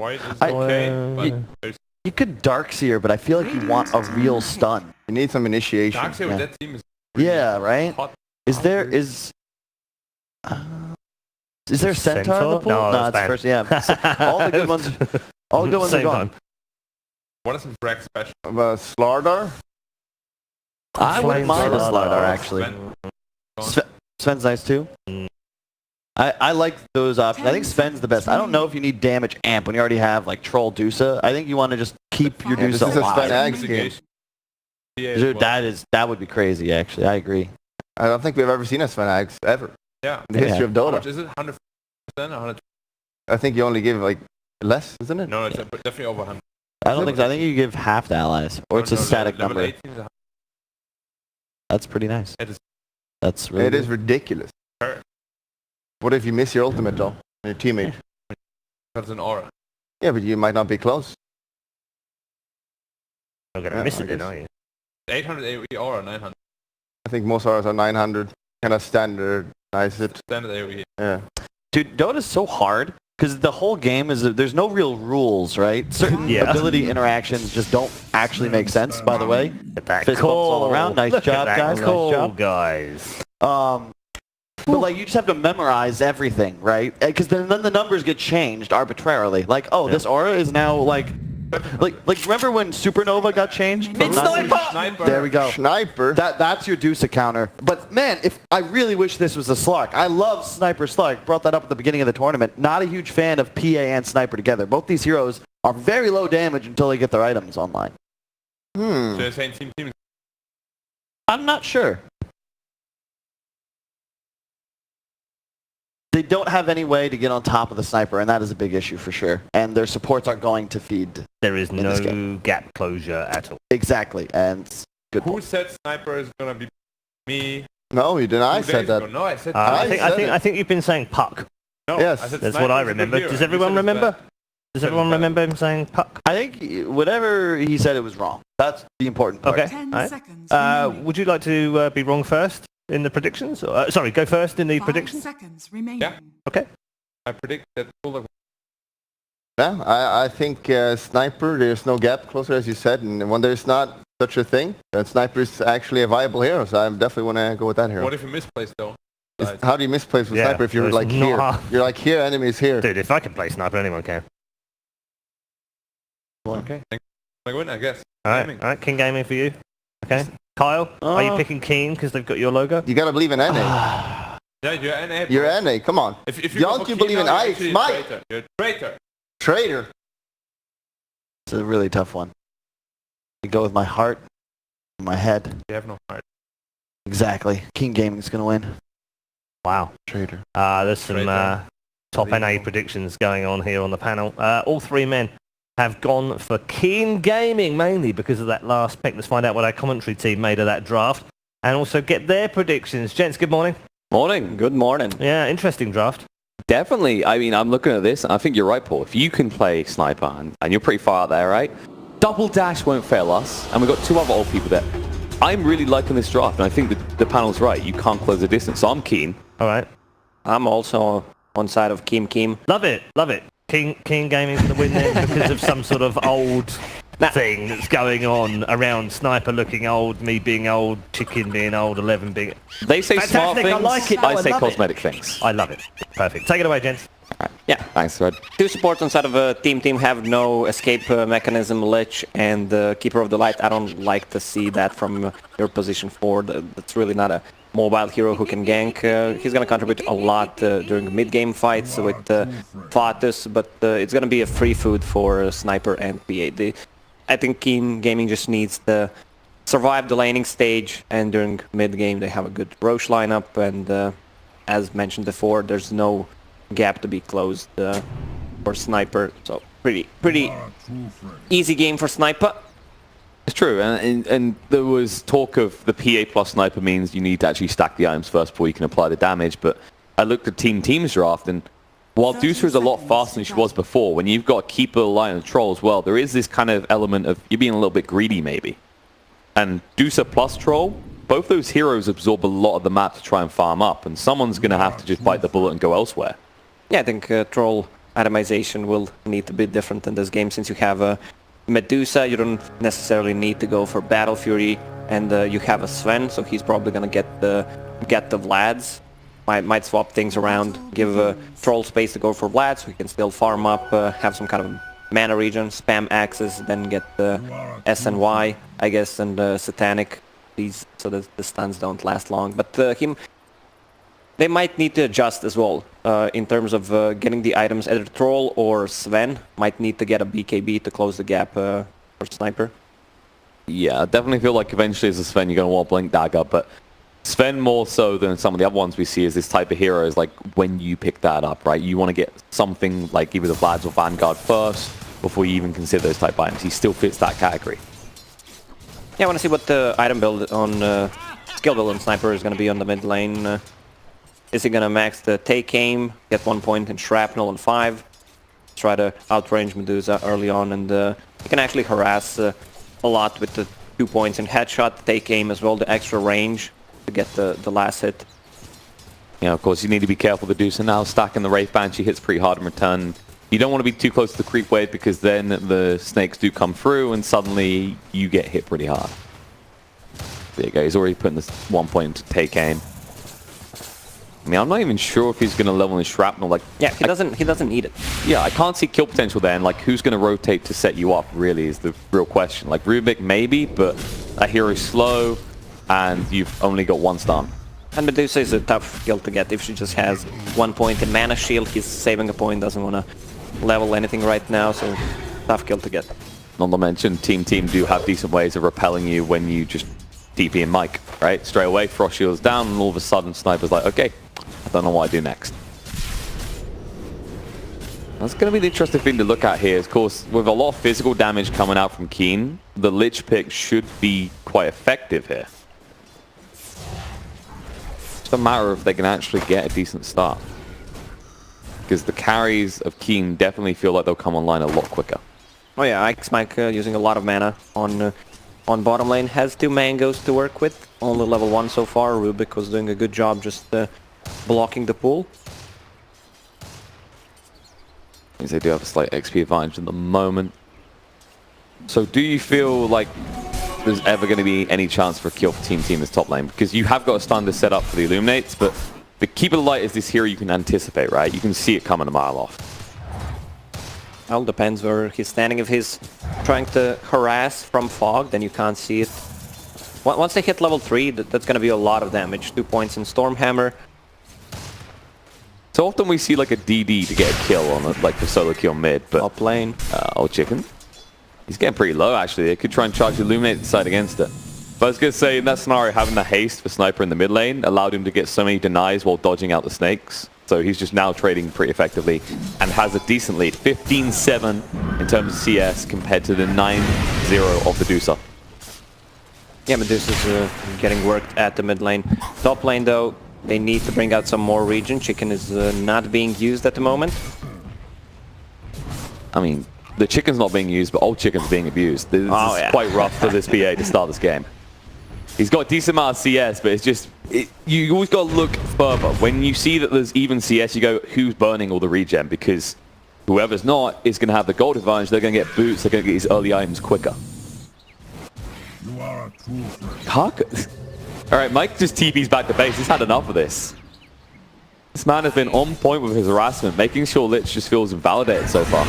White is okay, but there's... You could Darkseer, but I feel like you want a real stun. You need some initiation. Darkseer with that team is really right? hot. Is there Centaur in the pool? No, it's first. Yeah, all the good ones. All the good ones are gone. What is a frag special? Slardar? I wouldn't mind a Slardar actually. Sven's nice too. I like those options. I think Sven's the best. I don't know if you need damage amp when you already have like Troll Dusa. I think you want to just keep your Dusa This is a Sven alive. Axe game. Dude, that would be crazy actually. I agree. I don't think we've ever seen a Sven Axe ever. Yeah. In the history of Dota. How much is it? 100% or 100? I think you only give like less, isn't it? No, it's definitely over 100. I don't think so. I think you give half the allies, or it's a static level number. 18 is 100. That's pretty nice. It is. That's really It is ridiculous. Sure. What if you miss your ultimate though? Your teammate. That's an aura. Yeah, but you might not be close. You're going to miss it then, are you? 800 AoE aura, 900. I think most auras are 900. Kind of standardize it. Standard AoE. Yeah. Dude, Dota's so hard because the whole game is there's no real rules, right? Certain ability interactions just don't actually make sense. By the way, Get that fist bumps all around. Nice job, guys. Nice job, guys. But like you just have to memorize everything, right? Because then the numbers get changed arbitrarily. Like, oh, this aura is now like remember when Supernova got changed? Sniper. There we go. Sniper. That's your Dusa counter. But man, if I really wish this was a Slark. I love Sniper Slark. Brought that up at the beginning of the tournament. Not a huge fan of PA and Sniper together. Both these heroes are very low damage until they get their items online. So you're saying team. I'm not sure. They don't have any way to get on top of the Sniper, and that is a big issue for sure. And their supports are going to feed. There is no gap closure at all. Exactly, and good. Who said Sniper is gonna be me? No, you didn't. I 2 said days that. ago? No, I said. I think you've been saying Puck. No, Yes. I said That's Sniper what I is a good remember. hero. Does You everyone said it's remember? bad. Does everyone remember him saying Puck? I think whatever he said, it was wrong. That's the important part. Okay. Would you like to be wrong first in the predictions? Sorry, go first in the predictions? 5 seconds remaining. Yeah. Okay. I predict that Bulldog. Yeah, I think Sniper, there's no gap closer, as you said. And when there's not such a thing, then Sniper is actually a viable hero. So I definitely want to go with that hero. What if you misplace though? How do you misplace with Sniper if you're like here? You're like here, enemies here. Dude, if I can play Sniper, anyone can. Okay. I win, I guess. All right, King Gaming for you. Okay. Kyle, are you picking Keen because they've got your logo? You gotta believe in NA. Yeah, you're NA. You're NA, come on. If Don't you believe in Ice, Mike? You're a traitor. Traitor. It's a really tough one. I go with my heart, my head. You have no heart. Exactly. King Gaming's gonna win. Wow. Traitor. There's some top NA predictions going on here on the panel. All three men have gone for Keen Gaming, mainly because of that last pick. Let's find out what our commentary team made of that draft and also get their predictions. Gents, good morning. Morning. Good morning. Yeah, interesting draft. Definitely. I mean, I'm looking at this, and I think you're right, Paul. If you can play Sniper, and you're pretty far out there, right? Double Dash won't fail us, and we've got 2 other old people there. I'm really liking this draft, and I think the panel's right. You can't close the distance, so I'm keen. All right. I'm also on side of Kim. Love it. Love it. King Gaming's going to win then because of some sort of old thing that's going on around Sniper looking old, me being old, Chicken being old, 11 being... They say Fantastic, smart things, I like it. No, I say love cosmetic things. I love it. Perfect. Take it away, gents. Right. Yeah. Thanks, Fred. 2 supports on side of a team have no escape mechanism, Lich, and Keeper of the Light. I don't like to see that from your position forward. That's really not a mobile hero who can gank. He's going to contribute a lot during mid-game fights with Fatus, but it's going to be a free food for Sniper and PA. I think Keen Gaming just needs to survive the laning stage, and during mid-game they have a good Roche lineup, and as mentioned before, there's no gap to be closed for Sniper, so pretty easy game for Sniper. It's true, and there was talk of the PA plus Sniper means you need to actually stack the items first before you can apply the damage, but I looked at Team's draft, and while Dusa is a lot faster than she was before, when you've got Keeper, Lion, and Troll as well, there is this kind of element of you being a little bit greedy, maybe. And Dusa plus Troll, both those heroes absorb a lot of the map to try and farm up, and someone's going to have to just bite the bullet and go elsewhere. Yeah, I think Troll itemization will need to be different in this game, since you have a Medusa, you don't necessarily need to go for Battle Fury, and you have a Sven, so he's probably gonna get the Vlads. Might swap things around, give Troll space to go for Vlad, so he can still farm up, have some kind of mana regen, spam axes, then get the SNY, I guess, and Satanic, so that the stuns don't last long. But they might need to adjust as well in terms of getting the items. Either Troll or Sven might need to get a BKB to close the gap for Sniper. Yeah, I definitely feel like eventually as a Sven you're going to want Blink Dagger, but Sven more so than some of the other ones we see is this type of hero is like when you pick that up, right? You want to get something like either the Vlads or Vanguard first before you even consider those type items. He still fits that category. Yeah, I want to see what the item build on skill build on Sniper is going to be on the mid lane. Is he going to max the take aim, get 1 point in shrapnel on 5, try to outrange Medusa early on, and he can actually harass a lot with the 2 points in headshot, take aim as well, the extra range to get the last hit. Yeah, of course, you need to be careful. The Medusa now stacking the Wraith Banshee hits pretty hard in return. You don't want to be too close to the creep wave because then the snakes do come through and suddenly you get hit pretty hard. There you go, he's already putting this 1 point into take aim. I mean, I'm not even sure if he's going to level in shrapnel. Like, yeah, he doesn't need it. Yeah, I can't see kill potential there, and like, who's going to rotate to set you up? Really, is the real question. Like Rubik maybe, but that hero's slow, and you've only got 1 stun. And Medusa is a tough kill to get if she just has 1 point in mana shield. He's saving a point, doesn't want to level anything right now, so tough kill to get. Not to mention, Team do have decent ways of repelling you when you just TP and Mike, right? Straight away, Frost Shield's down, and all of a sudden, Sniper's like, okay, I don't know what I do next. That's going to be the interesting thing to look at here. Of course, with a lot of physical damage coming out from Keen, the Lich pick should be quite effective here. It's a matter of they can actually get a decent start. Because the carries of Keen definitely feel like they'll come online a lot quicker. Oh yeah, Ike's Mike using a lot of mana on bottom lane. Has 2 mangoes to work with. Only level 1 so far. Rubik was doing a good job just blocking the pool. Means they do have a slight XP advantage at the moment. So do you feel like there's ever going to be any chance for a kill for Team this top lane? Because you have got a stun to set up for the Illuminates, but the Keeper of the Light is this hero you can anticipate, right? You can see it coming a mile off. Well, depends where he's standing. If he's trying to harass from fog, then you can't see it. Once they hit level 3, that's going to be a lot of damage. 2 points in Stormhammer. So often we see like a DD to get a kill on like the solo kill mid, but Top lane. old chicken. He's getting pretty low actually. They could try and charge the Illuminate side against it. But I was going to say, in that scenario, having the haste for Sniper in the mid lane allowed him to get so many denies while dodging out the snakes. So he's just now trading pretty effectively and has a decent lead. 15-7 in terms of CS compared to the 9-0 of Medusa. Yeah, Medusa's getting worked at the mid lane. Top lane though, they need to bring out some more regen. Chicken is not being used at the moment. I mean, the chicken's not being used, but old chicken's being abused. This is quite rough for this BA to start this game. He's got a decent amount of CS, but it's just... you always got to look further. When you see that there's even CS, you go, who's burning all the regen? Because whoever's not is going to have the gold advantage. They're going to get boots. They're going to get these early items quicker. Alright, Mike just TP's back to base. He's had enough of this. This man has been on point with his harassment, making sure Lich just feels invalidated so far.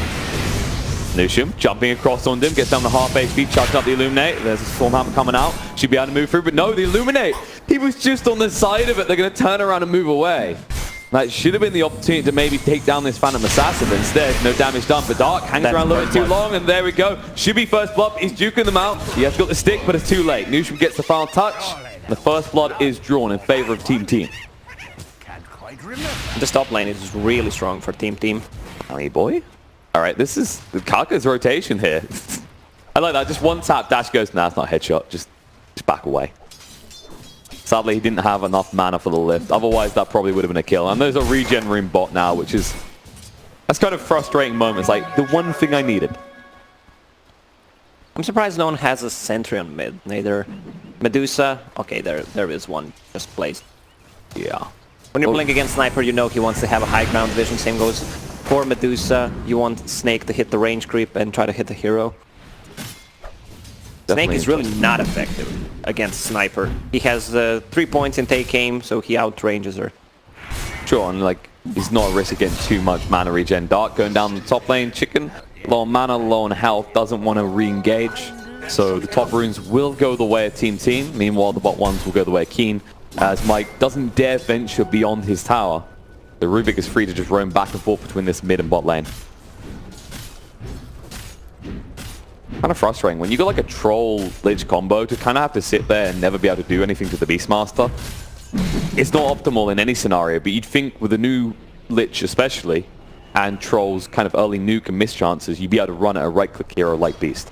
Nusham jumping across on him, gets down to half HP, chucking up the Illuminate. There's a Stormhammer coming out. Should be able to move through, but no, the Illuminate! He was just on the side of it. They're going to turn around and move away. That should have been the opportunity to maybe take down this Phantom Assassin, but instead, no damage done. But Dark hangs around a little bit too long, and there we go. Should be first blood. He's juking them out. He has got the stick, but it's too late. Nusham gets the final touch. The first blood is drawn in favor of Team. This top lane is really strong for Team. Hey, boy. All right, this is Kaka's rotation here. I like that. Just one tap, dash goes, nah, it's not a headshot. Just back away. Sadly, he didn't have enough mana for the lift. Otherwise, that probably would have been a kill. And there's a regen room bot now, which is... that's kind of frustrating moments. Like, the one thing I needed. I'm surprised no one has a sentry on mid. Neither Medusa... okay, there is one just placed. Yeah. When you're playing against Sniper, you know he wants to have a high ground vision. Same goes for Medusa. You want Snake to hit the range creep and try to hit the hero. Snake is really not effective against Sniper. He has 3 points in take aim, so he outranges her. Sure, and like, he's not at risk of getting too much mana regen. Dark going down the top lane. Chicken, low on mana, low on health, doesn't want to re-engage. So the top runes will go the way of Team. Meanwhile, the bot ones will go the way of Keen, as Mike doesn't dare venture beyond his tower. The Rubik is free to just roam back and forth between this mid and bot lane. Kind of frustrating. When you got like a troll lich combo, to kind of have to sit there and never be able to do anything to the Beastmaster, it's not optimal in any scenario, but you'd think with a new lich especially, and trolls kind of early nuke and miss chances, you'd be able to run at a right-click hero like Beast.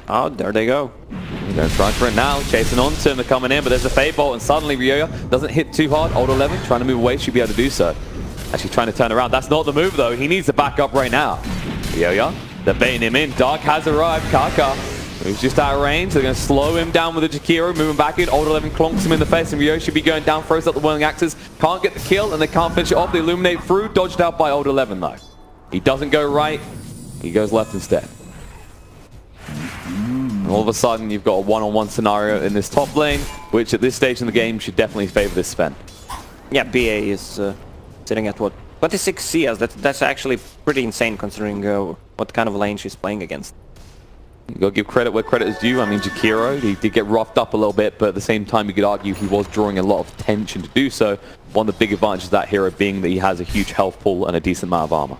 Oh, there they go. They're going to try for it now, chasing on to him, they're coming in, but there's a Fade Bolt, and suddenly Ryoya doesn't hit too hard. Old 11 trying to move away, should be able to do so. Actually trying to turn around. That's not the move though, he needs to back up right now. Ryoya, they're baiting him in. Dark has arrived. Kaka, who's just out of range. They're going to slow him down with a Jakiro, moving back in. Old 11 clonks him in the face, and Ryo should be going down, throws up the whirling axes. Can't get the kill, and they can't finish it off. They illuminate through, dodged out by Old 11 though. He doesn't go right, he goes left instead. And all of a sudden, you've got a one-on-one scenario in this top lane, which at this stage in the game should definitely favor this Sven. Yeah, BA is sitting at what? 26 CS. That's actually pretty insane considering what kind of lane she's playing against. You gotta give credit where credit is due. I mean, Jakiro, he did get roughed up a little bit, but at the same time, you could argue he was drawing a lot of attention to do so. One of the big advantages of that hero being that he has a huge health pool and a decent amount of armor.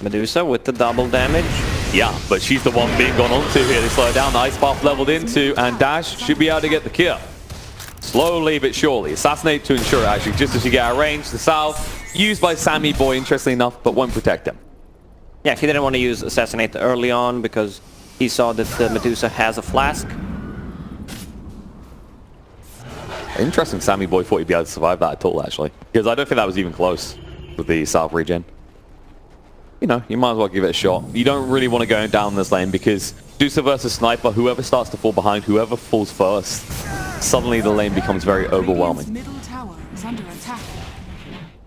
Medusa with the double damage. Yeah, but she's the one being gone onto here. They slow her down. The Ice Path leveled into, and Dash should be able to get the kill. Slowly but surely. Assassinate to ensure it, actually, just as you get out of range. The south, used by Sammy Boy, interestingly enough, but won't protect him. Yeah, he didn't want to use Assassinate early on because he saw that Medusa has a flask. Interesting, Sammy Boy thought he'd be able to survive that at all, actually. Because I don't think that was even close with the south regen. You know, you might as well give it a shot. You don't really want to go down this lane because Medusa versus Sniper, whoever starts to fall behind, whoever falls first, suddenly the lane becomes very overwhelming. Middle tower is under attack.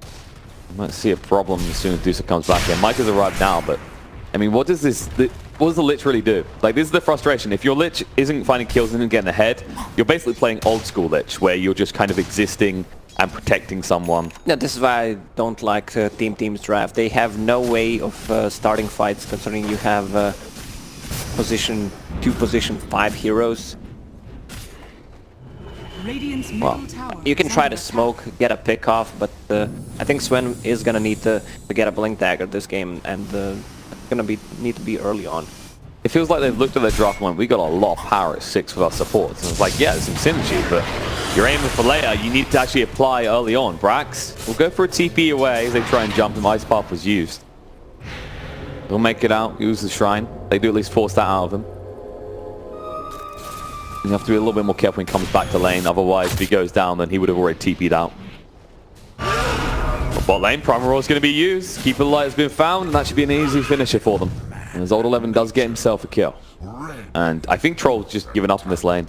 I might see a problem as soon as Medusa comes back in. Mike has arrived now, but I mean, what does the Lich really do? Like, this is the frustration. If your Lich isn't finding kills and isn't getting ahead, you're basically playing old school Lich, where you're just kind of existing and protecting someone. Yeah, this is why I don't like Team's draft. They have no way of starting fights considering you have position 5 heroes. Well, you can try to smoke, get a pick off, but I think Sven is gonna need to get a blink dagger this game, and it's gonna need to be early on. It feels like they've looked at their draft and went, we got a lot of power at 6 with our supports. And it's like, yeah, there's some synergy, but you're aiming for later. You need to actually apply early on. Brax will go for a TP away as they try and jump him. Ice Path was used. He'll make it out, use the Shrine. They do at least force that out of him. You have to be a little bit more careful when he comes back to lane. Otherwise, if he goes down, then he would have already TP'd out. But bot lane, Primal Roar is going to be used. Keeper Light has been found, and that should be an easy finisher for them. And as Old 11 does get himself a kill. And I think Troll's just given up in this lane.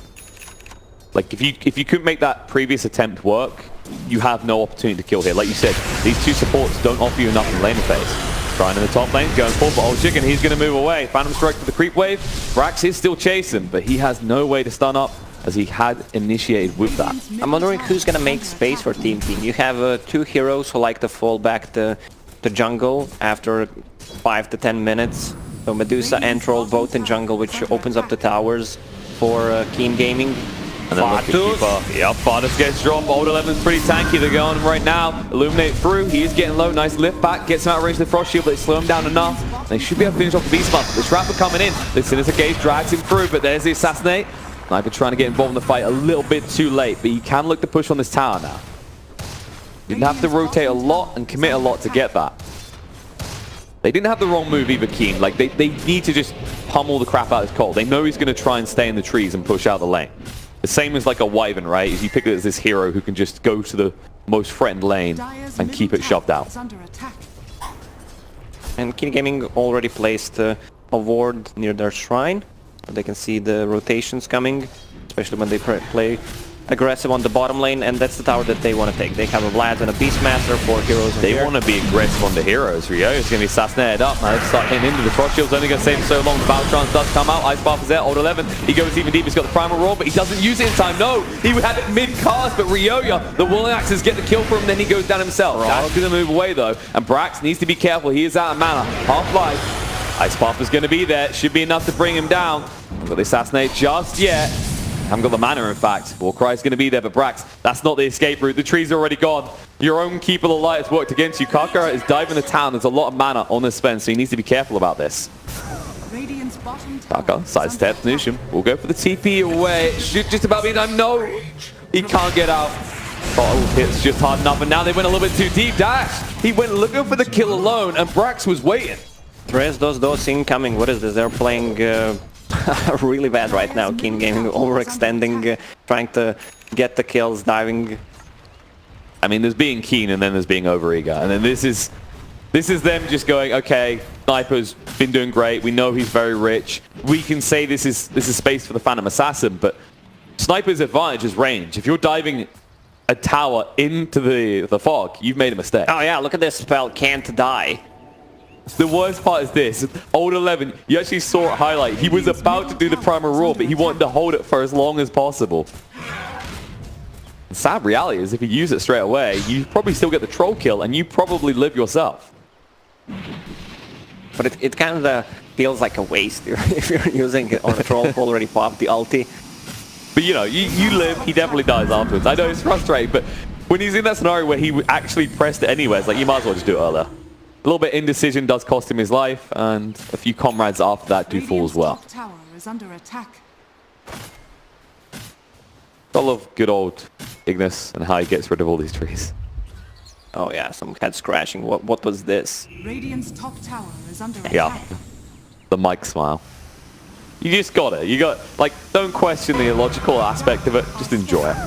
Like, if you couldn't make that previous attempt work, you have no opportunity to kill here. Like you said, these two supports don't offer you enough in lane phase. Trying in the top lane, going forward, but Old Chicken, he's going to move away. Phantom Strike to the creep wave. Brax is still chasing, but he has no way to stun up as he had initiated with that. I'm wondering who's going to make space for Team. You have 2 heroes who like to fall back to the jungle after 5 to 10 minutes. So Medusa and Troll both in jungle, which opens up the towers for Keen Gaming. And then look at Keeper. Yep, Fartus gets dropped. Old 11's pretty tanky. They're going right now. Illuminate through. He is getting low. Nice lift back. Gets him out of range of the Frost Shield, but they slow him down enough. They should be able to finish off the Beastmaster. The Trapper coming in. The Sinister Gaze drags him through, but there's the Assassinate. Sniper trying to get involved in the fight a little bit too late, but you can look to push on this tower now. You didn't have to rotate a lot and commit a lot to get that. They didn't have the wrong move either, Keen. Like, they need to just pummel the crap out of Cole. They know he's going to try and stay in the trees and push out the lane. The same as like a Wyvern, right? Is you pick it as this hero who can just go to the most threatened lane and keep it shoved out. And Keen Gaming already placed a ward near their shrine. They can see the rotations coming, especially when they play aggressive on the bottom lane, and that's the tower that they want to take. They have a Vlad and a Beastmaster, 4 heroes. They want to be aggressive on the heroes. Rio is going to be assassinated up. Now they start hitting into the frost shield's only going to save him so long. The battle trance does come out. Ice Path is there. Old 11. He goes even deep. He's got the primal roar, but he doesn't use it in time. No, he had it mid-cast, but Ryoya, the Willing Axes, get the kill for him. Then he goes down himself. That's going to move away though, and Brax needs to be careful. He is out of mana. Half-life. Ice Path is going to be there. Should be enough to bring him down. Not got the assassinate just yet. Haven't got the mana, in fact. Warcry is going to be there, but Brax, that's not the escape route. The trees are already gone. Your own Keeper of the Light has worked against you. Kaka is diving the town. There's a lot of mana on this spend, so he needs to be careful about this. Radiant's bottom tower Kaka is sidesteps under Nushim. We'll go for the TP away. It should just about be done. No, he can't get out. Bottle hits just hard enough, and now they went a little bit too deep. Dash, he went looking for the kill alone, and Brax was waiting. Tres dos incoming. What is this? They're playing really bad right now. Keen Gaming overextending, trying to get the kills, diving. I mean, there's being keen and then there's being overeager, and then this is them just going, okay, Sniper's been doing great. We know he's very rich. We can say this is space for the Phantom Assassin, but Sniper's advantage is range. If you're diving a tower into the fog, you've made a mistake. Oh yeah, look at this spell. Can't die. The worst part is this. Old 11, you actually saw it highlight. He was about to do the primal roar, but he wanted to hold it for as long as possible. The sad reality is if you use it straight away, you probably still get the troll kill, and you probably live yourself. But it kind of feels like a waste if you're using it on a troll who already popped the ulti. But you know, you live, he definitely dies afterwards. I know it's frustrating, but when he's in that scenario where he actually pressed it anyway, it's like you might as well just do it earlier. A little bit indecision does cost him his life, and a few comrades after that do fall as well. top tower is under attack. I love good old Ignis and how he gets rid of all these trees. Oh yeah, some head scratching. What was this? Radiant's top tower is under Yeah, attack. the Mike smile. You just got it. You got, like, don't question the illogical aspect of it. Just enjoy it.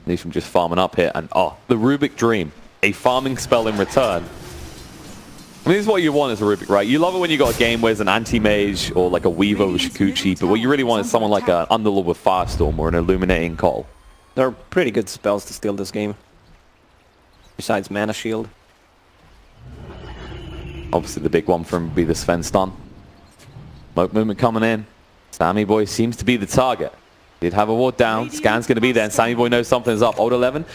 Nisham just farming up here, and oh, the Rubik Dream. A farming spell in return. I mean, this is what you want as a Rubik, right? You love it when you got a game where it's an anti-mage or like a Weaver with Shikuchi, but what you really want is someone like an Underlord with Firestorm or an Illuminating Call. There are pretty good spells to steal this game. Besides Mana Shield. Obviously the big one for him would be the Sven stun. Smoke movement coming in. Sammy Boy seems to be the target. Did have a ward down. Scan's going to be there, and Sammy Boy knows something's up. Old 11.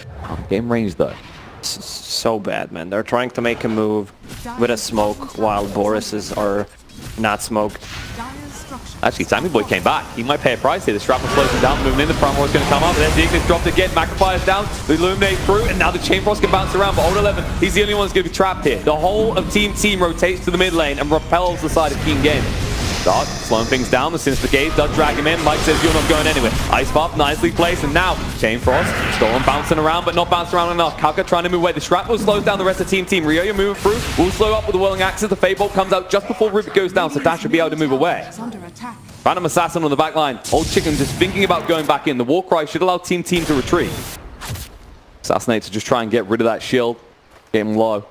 Game range though. So bad, man. They're trying to make a move with a smoke while Boris's are not smoked. Actually, Sammy Boy came back. He might pay a price here. The Shrapnel slows him down, moving in. The Primal is going to come up. There's the Ignis dropped again. Magnifies down. The Illuminate through, and now the Chain Frost can bounce around. But Old 11, he's the only one that's going to be trapped here. The whole of Team rotates to the mid lane and repels the side of Keen Gaming. Dark, slowing things down. The Sinister Gaze does drag him in. Mike says, you're not going anywhere. Ice Path, nicely placed, and now Chain Frost, Storm bouncing around, but not bouncing around enough. Kaka trying to move away. The Shrapnel slows down the rest of Team. Ryoya moving through. Will slow up with the Whirling Axes. The Fade-Bolt comes out just before Rubik goes down, so Dash should be able to move away. Phantom Assassin on the back line. Old Chicken just thinking about going back in. The Warcry should allow Team to retreat. Assassinate to just try and get rid of that shield. Get him low.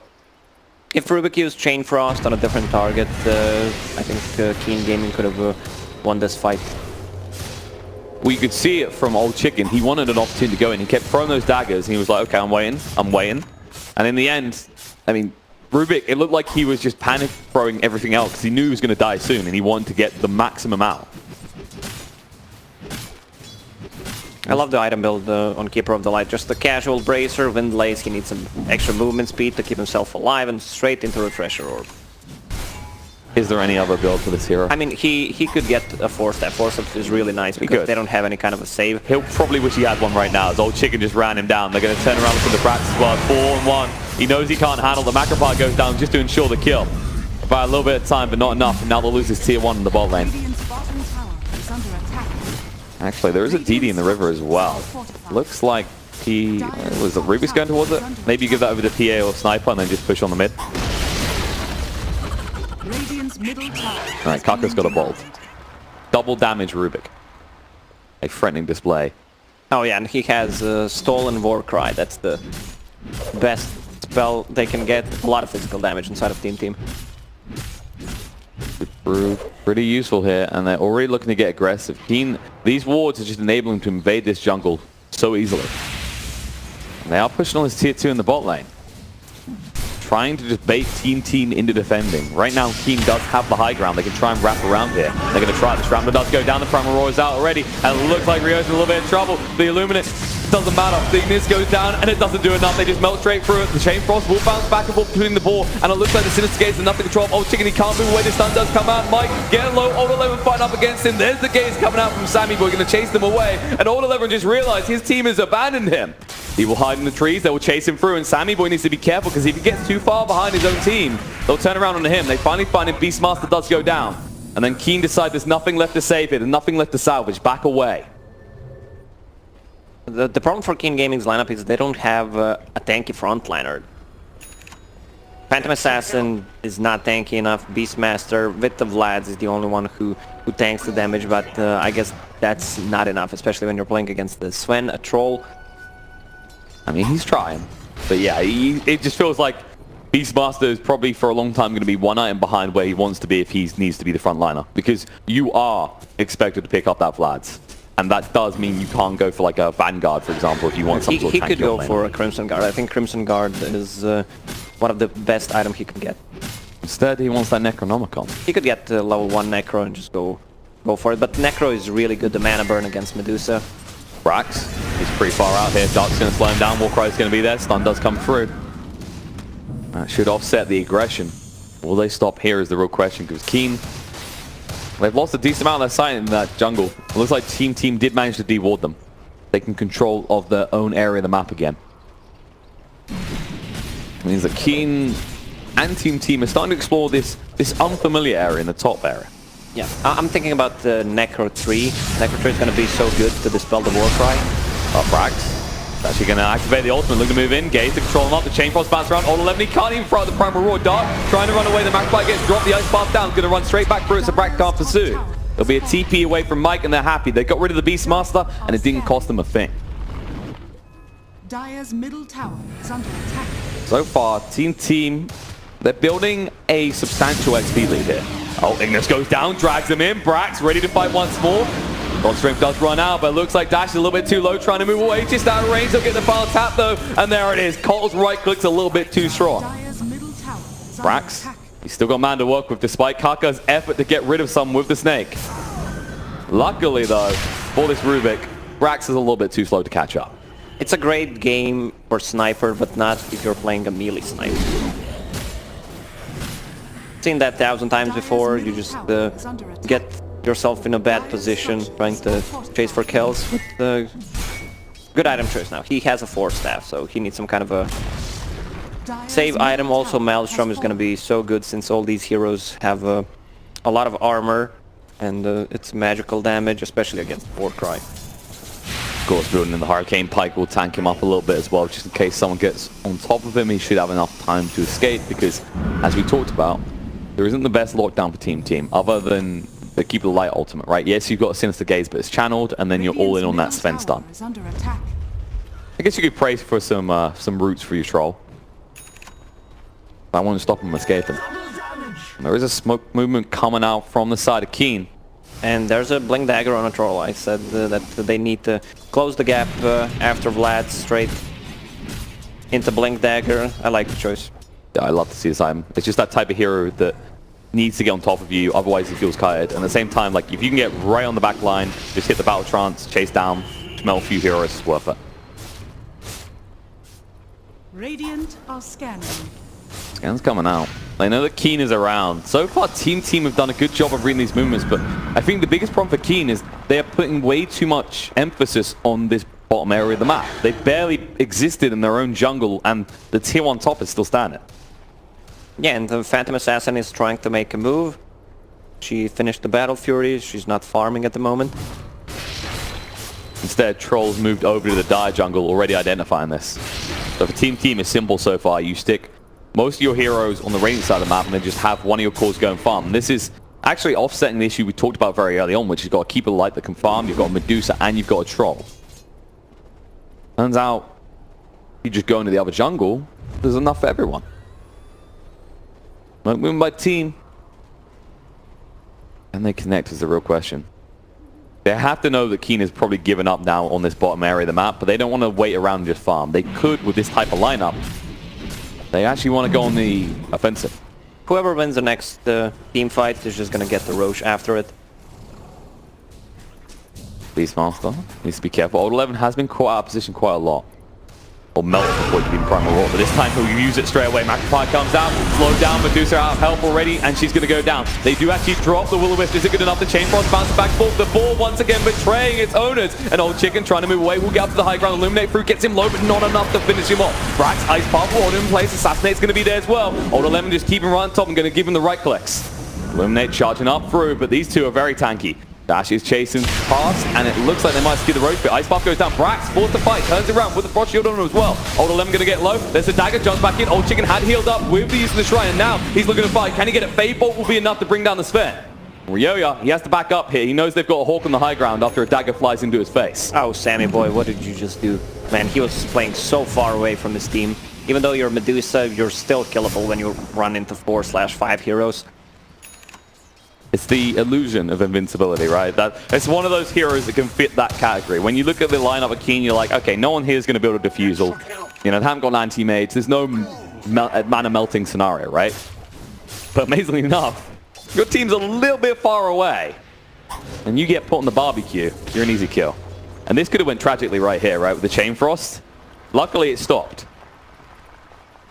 If Rubik used Chain Frost on a different target, I think Keen Gaming could have won this fight. Well, you could see it from Old Chicken. He wanted an opportunity to go in. He kept throwing those daggers, and he was like, okay, I'm waiting. And in the end, I mean, Rubik, it looked like he was just panic throwing everything else because he knew he was going to die soon, and he wanted to get the maximum out. I love the item build on Keeper of the Light. Just a casual bracer, Windlace. He needs some extra movement speed to keep himself alive and straight into Refresher Orb. Is there any other build for this hero? I mean, he could get a 4-step. 4-step is really nice because they don't have any kind of a save. He'll probably wish he had one right now, as Old Chicken just ran him down. They're going to turn around for the Brats as well. 4-1. He knows he can't handle. The Macropart goes down just to ensure the kill. By a little bit of time, but not enough. And now they'll lose his tier 1 in the bot lane. Actually, there is a DD in the river as well. Looks like he... was the Rubik's going towards it? Maybe you give that over to PA or Sniper and then just push on the mid. Alright, Kaka's got a bolt. Double damage Rubik. A threatening display. Oh yeah, and he has Stolen Warcry. That's the best spell they can get. A lot of physical damage inside of Team. prove pretty useful here, and they're already looking to get aggressive. Keen, these wards are just enabling him to invade this jungle so easily. And they are pushing on this tier 2 in the bot lane, trying to just bait team into defending. Right now, Keen does have the high ground. They can try and wrap around here. They're going to try this. Rambo does go down. The Primal Roar is out already, and it looks like Rio's in a little bit of trouble. The Illuminate doesn't matter. The Ignis goes down, and it doesn't do enough. They just melt straight through it. The Chain Frost will bounce back and forth between the ball, and it looks like the Sinister Gaze is enough to control. Old Chicken, he can't move away. The stun does come out. Mike getting low. Old 11 fighting up against him. There's the gaze coming out from Sammy Boy, going to chase them away, and Old 11 just realized his team has abandoned him. He will hide in the trees. They will chase him through, and Sammy Boy needs to be careful, because if he gets too far behind his own team, they'll turn around on him. They finally find him. Beastmaster does go down, and then Keen decides there's nothing left to save here. There's nothing left to salvage. Back away. The problem for Keen Gaming's lineup is they don't have a tanky frontliner. Phantom Assassin is not tanky enough. Beastmaster with the Vlads is the only one who tanks the damage, but I guess that's not enough, especially when you're playing against the Sven, a troll. I mean, he's trying, but yeah, it just feels like Beastmaster is probably for a long time going to be one item behind where he wants to be if he needs to be the frontliner, because you are expected to pick up that Vlads. And that does mean you can't go for like a Vanguard, for example, if you want some sort of He could go lane. for a Crimson Guard. I think Crimson Guard is one of the best items he can get. Instead, he wants that Necronomicon. He could get level 1 Necro and just go for it. But Necro is really good, the mana burn against Medusa. Brax, he's pretty far out here. Dark's going to slow him down. Warcry is going to be there. Stun does come through. That should offset the aggression. Will they stop here is the real question, because Keen, they've lost a decent amount of their sight in that jungle. It looks like Team did manage to deward them. Taking control of their own area of the map again. It means that Keen and Team are starting to explore this unfamiliar area in the top area. Yeah, I'm thinking about Necro 3. Necro 3 is going to be so good to dispel the Warcry. Brax. Actually going to activate the ultimate, looking to move in. Gaze to control him up. The Chain Frost bounce around. Old 11, he can't even throw out the Primal Roar. Dark trying to run away. The Magpie gets dropped. The Ice Path down. Going to run straight back through it, so Brax can't pursue. There'll be a TP away from Mike, and they're happy. They got rid of the Beastmaster, and it didn't cost them a thing. Dire's middle tower is under attack. So far, Team, they're building a substantial XP lead here. Oh, Ignis goes down, drags him in. Brax ready to fight once more. God Strength does run out, but it looks like Dash is a little bit too low, trying to move away. Just out of range, they'll get the final tap though, and there it is. Cole's right click's a little bit too strong. Dire's middle tower is under Brax, attack. he's still got man to work with, despite Kaka's effort to get rid of some with the snake. Luckily though, for this Rubik, Brax is a little bit too slow to catch up. It's a great game for sniper, but not if you're playing a melee sniper. Seen that 1,000 times before. You just get yourself in a bad position trying to chase for kills. But, good item choice now. He has a 4 staff, so he needs some kind of a save item. Also, Maelstrom is going to be so good since all these heroes have a lot of armor and it's magical damage, especially against Warcry. Of course, building in the Hurricane Pike will tank him up a little bit as well, just in case someone gets on top of him. He should have enough time to escape, because, as we talked about, there isn't the best lockdown for Team, other than the Keep the Light ultimate, right? Yes, you've got a Sinister Gaze, but it's channeled, and then you're all in on that Sven stun. I guess you could pray for some roots for your troll. I want to stop him escaping. And there is a smoke movement coming out from the side of Keen. And there's a Blink Dagger on a troll. I said that they need to close the gap after Vlad straight into Blink Dagger. I like the choice. Yeah, I love to see this item. It's just that type of hero that needs to get on top of you, otherwise he feels tired. And at the same time, like, if you can get right on the back line, just hit the Battle Trance, chase down, smell a few heroes, it's worth it. Radiant are scanning. Scan's coming out. I know that Keen is around. So far, Team have done a good job of reading these movements, but I think the biggest problem for Keen is they are putting way too much emphasis on this bottom area of the map. They barely existed in their own jungle, and the tier 1 top is still standing. Yeah, and the Phantom Assassin is trying to make a move. She finished the Battle Fury. She's not farming at the moment. Instead, Trolls moved over to the Dire jungle, already identifying this. So for Team it's simple so far. You stick most of your heroes on the radiant side of the map, and then just have one of your cores go and farm. And this is actually offsetting the issue we talked about very early on, which is got a Keeper Light that can farm, you've got a Medusa, and you've got a Troll. Turns out, you just go into the other jungle, there's enough for everyone. Moving by Team. Can they connect is the real question. They have to know that Keen has probably given up now on this bottom area of the map, but they don't want to wait around and just farm. They could with this type of lineup. They actually want to go on the offensive. Whoever wins the next team fight is just going to get the Roche after it. Beastmaster needs to be careful. Old 11 has been caught out of position quite a lot. Or melt before he's been primal roar, but this time he'll use it straight away. Magpie comes out, slowed down, Medusa out of help already, and she's going to go down. They do actually drop the Will-O-Wisp. Is it good enough? The Chain Frost bounces back forth. The ball once again betraying its owners. An Old Chicken trying to move away. Will get up to the high ground. Illuminate through, gets him low, but not enough to finish him off. Brax, Ice Path, order in place. Assassinate's going to be there as well. Old 11 just keeping right on top and going to give him the right clicks. Illuminate charging up through, but these two are very tanky. Dash is chasing past, and it looks like they might skew the road bit. Ice Path goes down. Brax forced to fight, turns around with the Frost Shield on him as well. Old 11 going to get low. There's a dagger, jumps back in. Old Chicken had healed up with the use of the Shrine, and now he's looking to fight. Can he get it? Fade Bolt will be enough to bring down the Sphere. Ryoya, he has to back up here. He knows they've got a Hawk on the high ground after a dagger flies into his face. Oh, Sammy boy, what did you just do? Man, he was playing so far away from his team. Even though you're Medusa, you're still killable when you run into 4/5 heroes. It's the illusion of invincibility, right? It's one of those heroes that can fit that category. When you look at the lineup of Keen, you're like, okay, no one here is going to build a defusal. You know, they haven't got an anti-mage. There's no mana melting scenario, right? But amazingly enough, your team's a little bit far away. And you get put on the barbecue, you're an easy kill. And this could have went tragically right here, right? With the Chain Frost. Luckily, it stopped.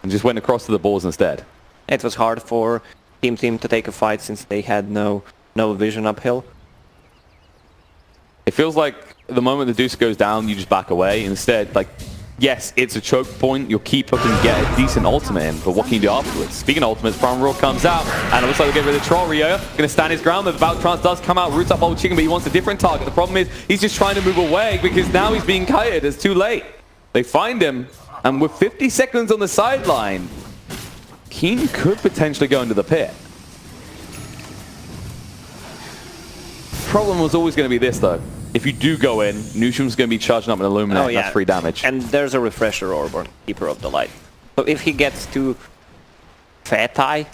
And just went across to the balls instead. It was hard for Team to take a fight since they had no vision uphill. It feels like the moment the Deuce goes down, you just back away. Instead, like, yes, it's a choke point. Your keeper can get a decent ultimate in, but what can you do afterwards? Speaking of ultimates, Primal Roar comes out, and it looks like they'll get rid of the Troll. Ryoya going to stand his ground. The Valk Trance does come out, roots up Old Chicken, but he wants a different target. The problem is, he's just trying to move away because now he's being kited. It's too late. They find him, and with 50 seconds on the sideline, Keen could potentially go into the pit. Problem was always going to be this, though. If you do go in, Nusham's going to be charging up an Illuminate. Oh, yeah. That's free damage. And there's a Refresher Orb on Keeper of the Light. So if he gets to Fat Eye?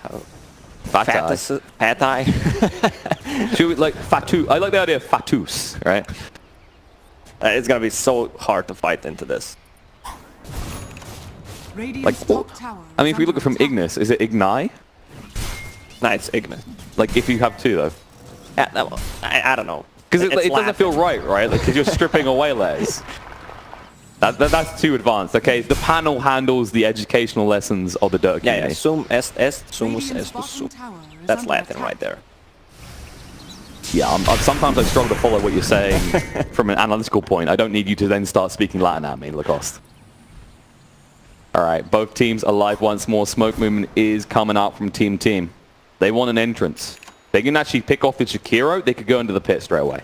Should we, like, Fatu? I like the idea of Fatus, right? It's going to be so hard to fight into this. Like, I mean, if we look at from Ignis, is it Ignite? No, it's Ignis. Like, if you have two, though. Yeah, I don't know. Because it doesn't feel right? Because like, you're stripping away layers. That's too advanced. Okay, the panel handles the educational lessons of the Dota community. Yeah, sum est sumus estus sum. That's Latin right there. Yeah, sometimes I struggle to follow what you're saying from an analytical point. I don't need you to then start speaking Latin at me, Lacoste. All right, both teams alive once more. Smoke movement is coming out from Team. They want an entrance. They can actually pick off the Shakiro. They could go into the pit straight away.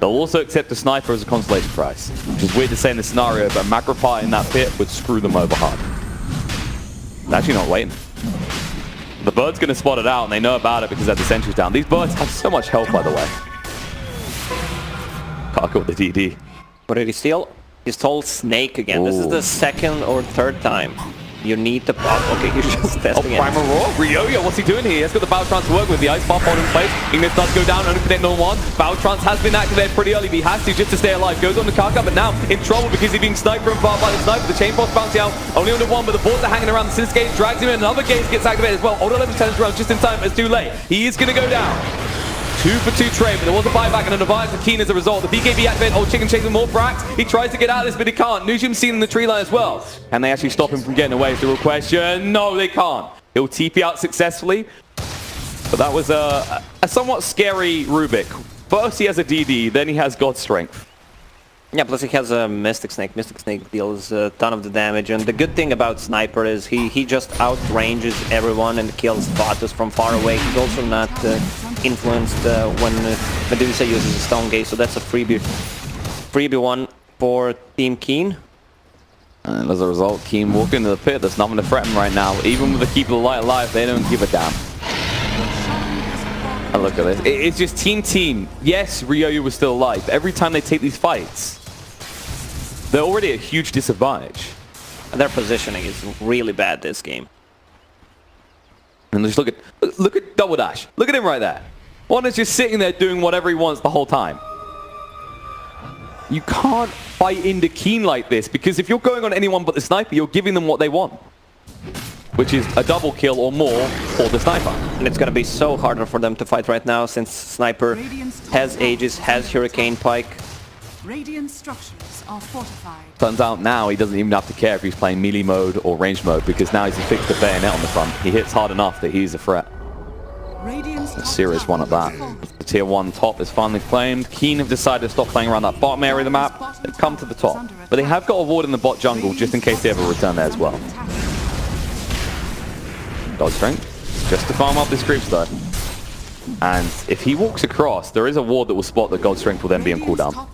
They'll also accept the Sniper as a consolation prize, which is weird to say in this scenario, but Macropie in that pit would screw them over hard. They're actually not waiting. The Bird's going to spot it out, and they know about it because they have the sentries down. These Birds have so much health, by the way. Parker with the DD. What did he steal? He stole Snake again. Ooh. This is the second or third time. You need to pop. Okay, he's just testing it. Primal Roar. Ryoya, what's he doing here? He's got the Valk Trance to work with. The Ice Pop on in place. Ignis does go down, only connect on one. Valk Trance has been activated pretty early, but he has to just to stay alive. Goes on the Karka, but now in trouble because he's being sniped from far by the Sniper. The Chain Frost bouncing out. Only under one, but the boards are hanging around. The Since Gate drags him in. Another Gate gets activated as well. Old 11 turns around just in time. It's too late. He is going to go down. 2-for-2 trade, but there was a buyback and an advance for Keen as a result. The BKB activated. Old Chicken chasing more Brax. He tries to get out of this, but he can't. Nujim's seen in the tree line as well. Can they actually stop him from getting away? Is the real question. No, they can't. He'll TP out successfully. But that was a somewhat scary Rubik. First he has a DD, then he has God Strength. Yeah, plus he has a Mystic Snake. Mystic Snake deals a ton of the damage, and the good thing about Sniper is he just outranges everyone and kills Vatus from far away. He's also not influenced when Medusa uses a Stone Gate, so that's a freebie one for Team Keen. And as a result, Keen walking into the pit. There's nothing to threaten right now. Even with the Keep the Light alive, they don't give a damn. And look at this. It's just Team. Yes, Ryoya was still alive. But every time they take these fights, they're already at a huge disadvantage. And their positioning is really bad this game. And just look at Double Dash. Look at him right there. One is just sitting there doing whatever he wants the whole time. You can't fight into Keen like this, because if you're going on anyone but the sniper, you're giving them what they want, which is a double kill or more for the sniper. And it's going to be so harder for them to fight right now, since Sniper has Aegis, has Hurricane Pike. Radiant structures are fortified. Turns out now he doesn't even have to care if he's playing melee mode or range mode, because now he's fixed the bayonet on the front. He hits hard enough that he's a threat. A serious one at that. The tier 1 top is finally claimed. Keen have decided to stop playing around that bottom area of the map. They've come to the top. But they have got a ward in the bot jungle just in case they ever return there as well. God strength. Just to farm up this creeps though. And if he walks across, there is a ward that will spot that God strength will then be on cooldown.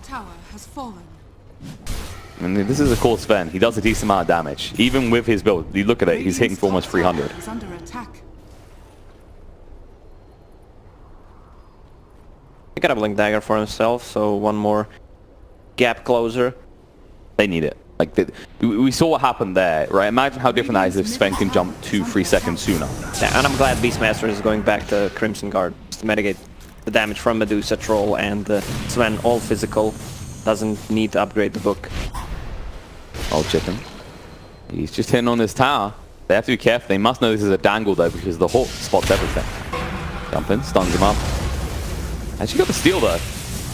And this is of course Sven. He does a decent amount of damage. Even with his build, you look at it, he's hitting for almost 300. He got a Blink Dagger for himself, so one more gap closer. They need it. Like we saw what happened there, right? Imagine how different that is if Sven can jump 2-3 seconds sooner. Yeah, and I'm glad Beastmaster is going back to Crimson Guard just to mitigate the damage from Medusa, Troll, and Sven all physical. Doesn't need to upgrade the book. Old chicken. He's just hitting on this tower. They have to be careful. They must know this is a dangle though, because the Hawk spots everything. Jump in, stuns him up. Actually got the steal though.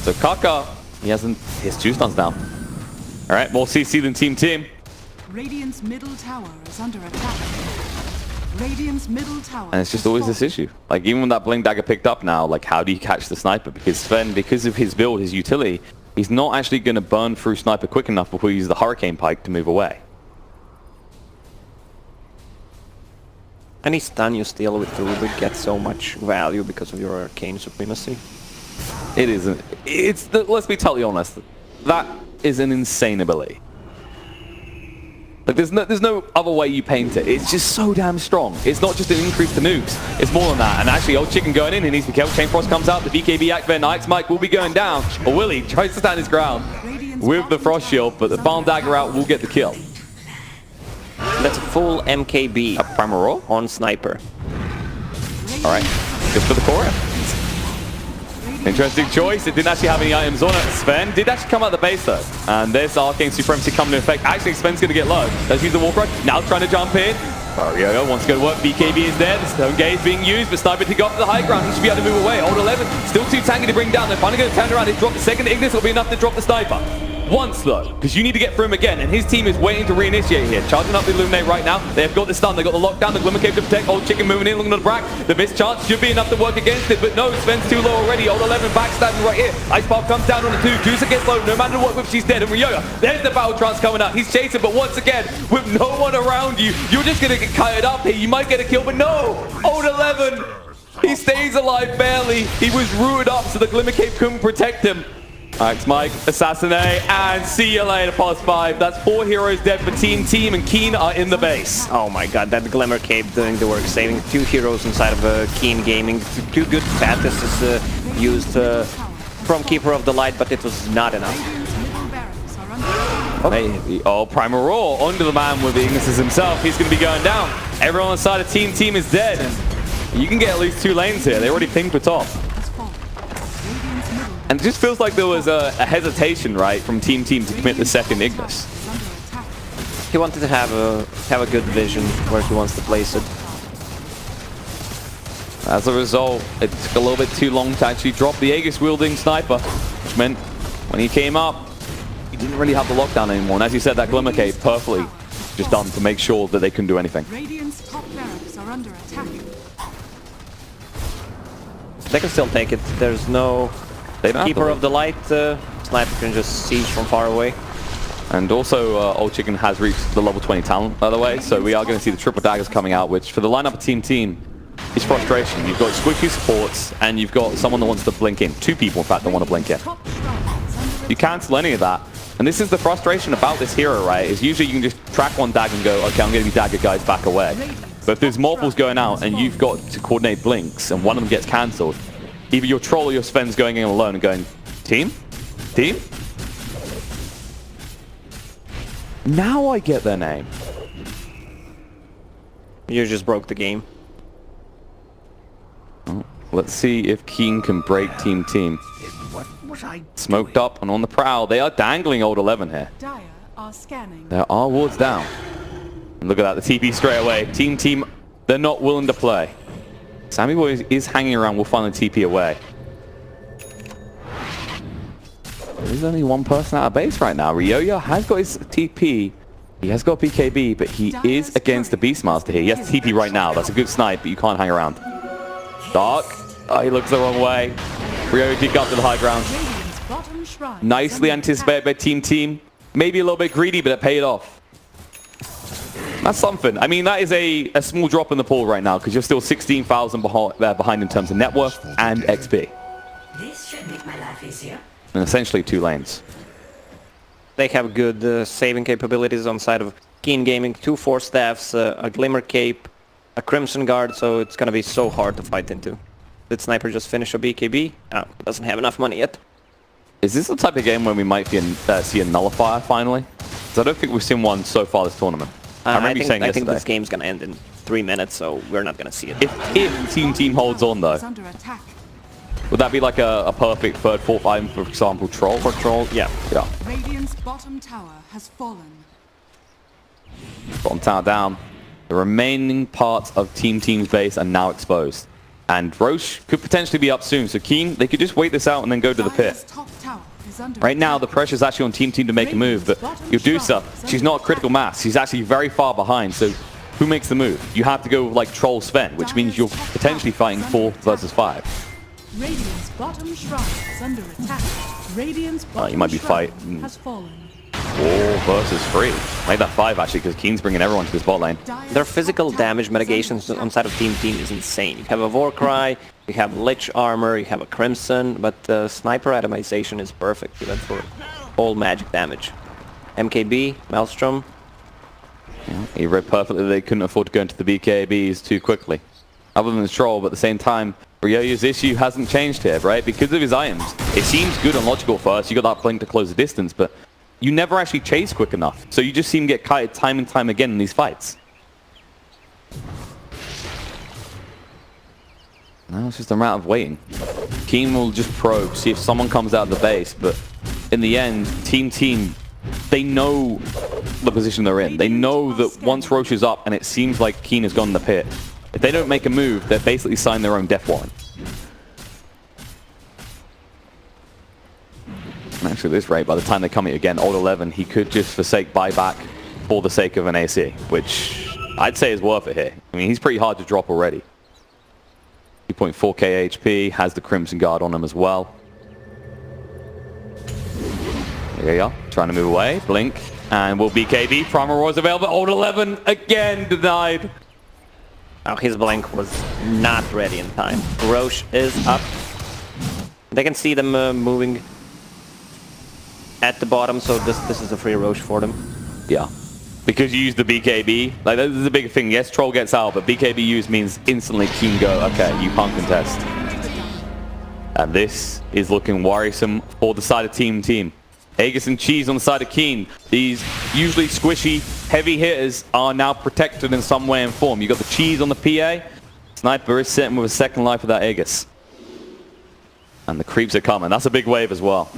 So Kaka, he hasn't his 2 stuns down. Alright, more CC than team. Radiant's middle tower is under attack. Radiant's middle tower. And it's just always this issue. Like even when that Blink Dagger picked up now, like how do you catch the sniper? Because Sven, because of his build, his utility, he's not actually going to burn through sniper quick enough before he uses the Hurricane Pike to move away. Any stun you steal with the Rubik gets so much value because of your arcane supremacy. It isn't. Let's be totally honest. That is an insane ability. Like there's no other way you paint it. It's just so damn strong. It's not just an increase to nukes. It's more than that. And actually, old chicken going in. He needs to be careful. Chain Frost comes out. The BKB activated. Ice Mike will be going down. Or will he? Tries to stand his ground with the Frost Shield, but the Farm Dagger out will get the kill. That's a full MKB. A Primal Roar on Sniper. Alright, just for the core. Interesting choice. It didn't actually have any items on it. Sven did actually come out the base though. And there's Arcane Supremacy coming into effect. Actually, Sven's going to get low. Let's use the Warcraft. Now trying to jump in. Yo wants to go to work. BKB is there. The Stone Gate is being used, but Sniper to go up to the high ground. He should be able to move away. Old 11. Still too tanky to bring down. They're finally going to turn around. They drop the second Ignis. It'll be enough to drop the Sniper. Once though, because you need to get through him again, and his team is waiting to reinitiate here. Charging up the Illuminate right now. They've got the stun, they've got the lockdown, the Glimmer Cave to protect. Old chicken moving in, looking at the Brack. The missed chance should be enough to work against it, but no, Sven's too low already. Old 11 backstabbing right here. Ice Pop comes down on the 2. Juicer gets low, no matter what, whip, she's dead. And Ryoga, there's the battle trance coming out. He's chasing, but once again, with no one around you, you're just going to get kited up here. You might get a kill, but no! Old 11, he stays alive barely. He was rooted up, so the Glimmer Cave couldn't protect him. Alright, Mike, Assassinate, and see you later, past 5. That's 4 heroes dead for Team, and Keen are in the base. Oh my god, that Glimmer Cape doing the work, saving 2 heroes inside of Keen Gaming. 2 good Fatis is used from Keeper of the Light, but it was not enough. Oh, Primal Roar onto the man with the Ignises himself. He's going to be going down. Everyone on the side of Team is dead. And you can get at least 2 lanes here. They already pinged the top. And it just feels like there was a hesitation, right, from Team to commit the second Ignis. He wanted to have a good vision where he wants to place it. As a result, it took a little bit too long to actually drop the Aegis-wielding Sniper, which meant when he came up, he didn't really have the lockdown anymore. And as you said, that Glimmer Cave perfectly just done to make sure that they couldn't do anything. Radiant's top barracks are under attack. They can still take it. There's no Keeper of the Light. Sniper can just siege from far away. And also, Old Chicken has reached the level 20 talent, by the way, so we are going to see the triple daggers coming out, which for the lineup of Team is frustration. You've got squishy supports, and you've got someone that wants to blink in. 2 people, in fact, that want to blink in. You cancel any of that. And this is the frustration about this hero, right? Is usually you can just track one dagger and go, okay, I'm going to be dagger guys back away. But if there's multiples going out and you've got to coordinate blinks and one of them gets cancelled, either your troll or your Sven's going in alone and going, Team? Now I get their name. You just broke the game. Oh, Let's see if Keen can break Team. Smoked up and on the prowl. They are dangling old 11 here. Dire are scanning. There are wards down. And look at that, the TP straight away. Team, they're not willing to play. Sammy Boy is hanging around, will finally TP away. There's only one person out of base right now. Ryoya has got his TP. He has got BKB, but he is against the Beastmaster here. He has TP right now. That's a good snipe, but you can't hang around. Dark. Oh, he looks the wrong way. Ryoya did go up to the high ground. Nicely anticipated by Team. Maybe a little bit greedy, but it paid off. That's something. I mean, that is a small drop in the pool right now because you're still 16,000 behind in terms of net worth and XP. This should make my life easier. And essentially 2 lanes. They have good saving capabilities on side of Keen Gaming. 2 Force Staffs, a Glimmer Cape, a Crimson Guard, so it's gonna be so hard to fight into. Did Sniper just finish a BKB? Oh, doesn't have enough money yet. Is this the type of game where we might see a nullifier finally? Because I don't think we've seen one so far this tournament. I remember you saying I yesterday. think this game's gonna end in 3 minutes, so we're not gonna see it. If Team holds on though, Under attack. would that be like a perfect third, fourth item, for example, Troll? For Troll, yeah. Yeah. Radiant's bottom tower has fallen. Bottom tower down. The remaining parts of Team's base are now exposed. And Roche could potentially be up soon, so Keen, they could just wait this out and then go to the Dire's pit. top tower is under Right now, the attack. pressure's actually on Team to make a move, but Yodusa, she's not a critical mass. She's actually very far behind, so who makes the move? You have to go with, like, Troll Sven, which means you're potentially fighting 4 versus 5. Radiant's bottom shrine is under attack. Radiant's bottom you might be shrine fighting. has fallen. 4 versus 3. Make that 5, actually, because Keen's bringing everyone to this bot lane. Dire's Their physical top tower damage is under mitigations attack. on side of Team is insane. You have a Warcry, you have Lich Armor, you have a Crimson, but the Sniper atomization is perfect even for all magic damage. MKB, Maelstrom. Yeah, he read perfectly they couldn't afford to go into the BKBs too quickly. Other than the Troll, but at the same time, Ryoya's issue hasn't changed here, right? Because of his items. It seems good and logical first. You got that blink to close the distance, but you never actually chase quick enough. So you just see him get kited time and time again in these fights. Now it's just a matter of waiting. Keen will just probe, see if someone comes out of the base, but in the end, Team, they know the position they're in. They know that once Roche is up and it seems like Keen has gone in the pit, if they don't make a move, they're basically signing their own death warrant. And actually at this rate, by the time they come here again, old 11, he could just forsake buyback for the sake of an AC, which I'd say is worth it here. I mean, he's pretty hard to drop already. 2.4k HP, has the Crimson Guard on him as well. There you go, trying to move away, blink, and will BKB, Primal Roar is available, old 11 again denied. Oh, his blink was not ready in time. Roche is up. They can see them moving at the bottom, so this is a free Roche for them. Yeah. Because you use the BKB, like this is a big thing. Yes, Troll gets out, but BKB use means instantly Keen go, okay, you can't contest. And this is looking worrisome for the side of Team. Aegis and Cheese on the side of Keen. These usually squishy, heavy hitters are now protected in some way and form. You got the Cheese on the PA. Sniper is sitting with a second life of that Aegis. And the creeps are coming. That's a big wave as well.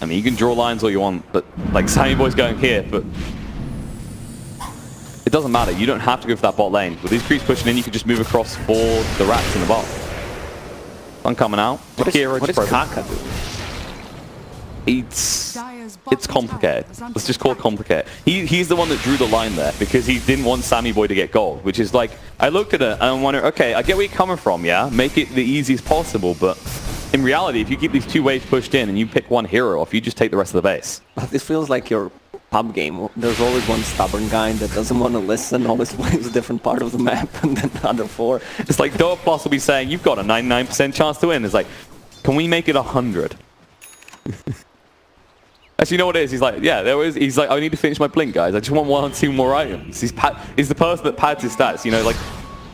I mean, you can draw lines all you want, but like Sammy Boy's going here, but it doesn't matter. You don't have to go for that bot lane. With these creeps pushing in, you can just move across for the rats in the bot. One coming out. What is Kaka doing? It's complicated. Let's just call it complicated. He's the one that drew the line there because he didn't want Sammy Boy to get gold, which is like, I looked at it and I wonder, okay, I get where you're coming from, yeah? Make it the easiest possible, but in reality, if you keep these 2 waves pushed in and you pick one hero off, you just take the rest of the base. This feels like your pub game. There's always one stubborn guy that doesn't want to listen, always plays a different part of the map and then the other 4. It's like Dota Plus will be saying, you've got a 99% chance to win. It's like, can we make it 100? Actually, you know what it is? He's like, yeah, there is. He's like, I need to finish my blink, guys. I just want 1 or 2 more items. He's the person that pads his stats. You know, like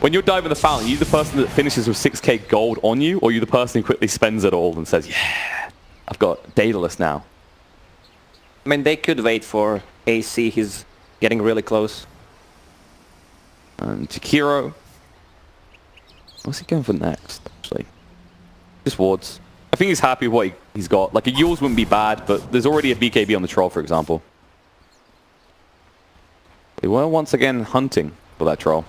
when you're diving the fountain, you the person that finishes with 6k gold on you, or you the person who quickly spends it all and says, yeah, I've got Daedalus now. I mean, they could wait for AC. He's getting really close. And Chikiro. What's he going for next, actually? Just wards. I think he's happy with what he's got. Like, a Yules wouldn't be bad, but there's already a BKB on the troll, for example. They were once again hunting for that troll.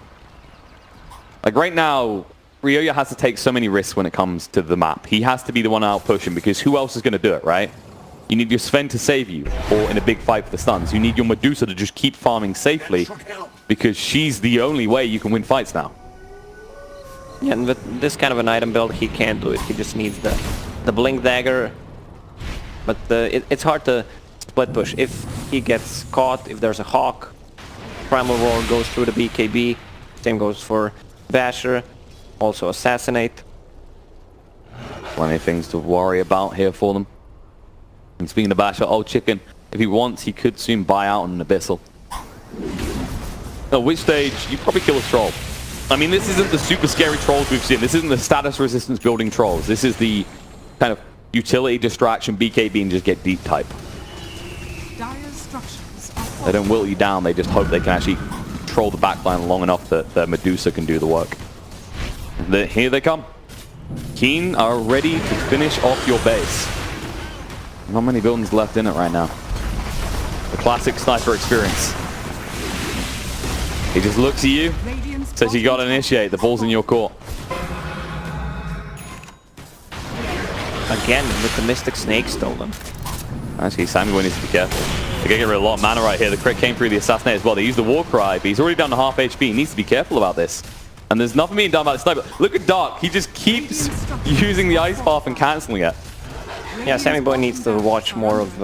Like, right now, Ryoya has to take so many risks when it comes to the map. He has to be the one out pushing, because who else is going to do it, right? You need your Sven to save you, or in a big fight for the stuns. You need your Medusa to just keep farming safely, because she's the only way you can win fights now. Yeah, and with this kind of an item build, he can't do it. He just needs the Blink Dagger. But it's hard to split push. If he gets caught, if there's a Hawk, Primal Roar goes through the BKB. Same goes for Basher. Also Assassinate. Plenty of things to worry about here for them. And speaking of Basher, Old Chicken, if he wants, he could soon buy out on an Abyssal. At which stage, you probably kill a troll. I mean, this isn't the super scary trolls we've seen. This isn't the status resistance building trolls. This is the kind of utility distraction BKB and just get deep type. They don't will you down, they just hope they can actually troll the backline long enough that the Medusa can do the work. Here they come. Keen are ready to finish off your base. Not many buildings left in it right now. The classic sniper experience. He just looks at you, says you gotta initiate, the ball's in your court. Again, with the Mystic Snake stolen. Actually, Samuel needs to be careful. They're gonna get rid of a lot of mana right here. The crit came through the Assassinate as well. They used the War Cry, but he's already down to half HP. He needs to be careful about this. And there's nothing being done about the sniper. Look at Dark, he just keeps using the Ice Path and cancelling it. Yeah, Sammy Boy needs to watch more of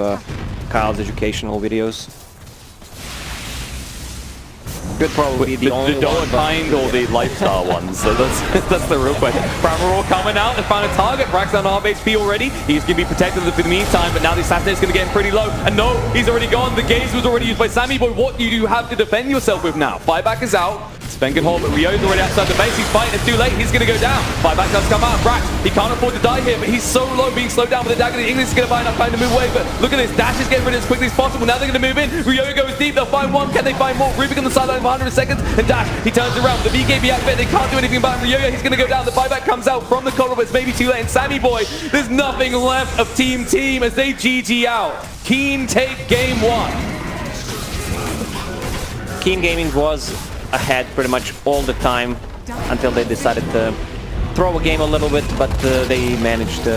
Kyle's educational videos. Could probably be the only Dota one, kind or the lifestyle ones. So that's the real question. Primal coming out and found a target. Brax down to half HP already. He's going to be protected for the meantime, but now the Assassinate's going to get him pretty low. And no, he's already gone. The gaze was already used by Sammy Boy. What do you have to defend yourself with now? Fieback is out. Sven can hold, but Ryo's already outside the base. He's fighting. It's too late. He's going to go down. Fieback does come out. Brax, he can't afford to die here, but he's so low, being slowed down with the dagger. The English is going to find enough time to move away, but look at this. Dash is getting rid of it as quickly as possible. Now they're going to move in. Ryo goes deep. They'll find one. Can they find more? Rubik on the sideline for 100 seconds. And Dash, he turns around. The BKB activate. They can't do anything about him. Ryo, he's going to go down. The buyback comes out from the coral, but it's maybe too late. And Sammy Boy, there's nothing left of Team as they GG out. Keen take game one. Keen Gaming was ahead pretty much all the time until they decided to throw a game a little bit, but they managed to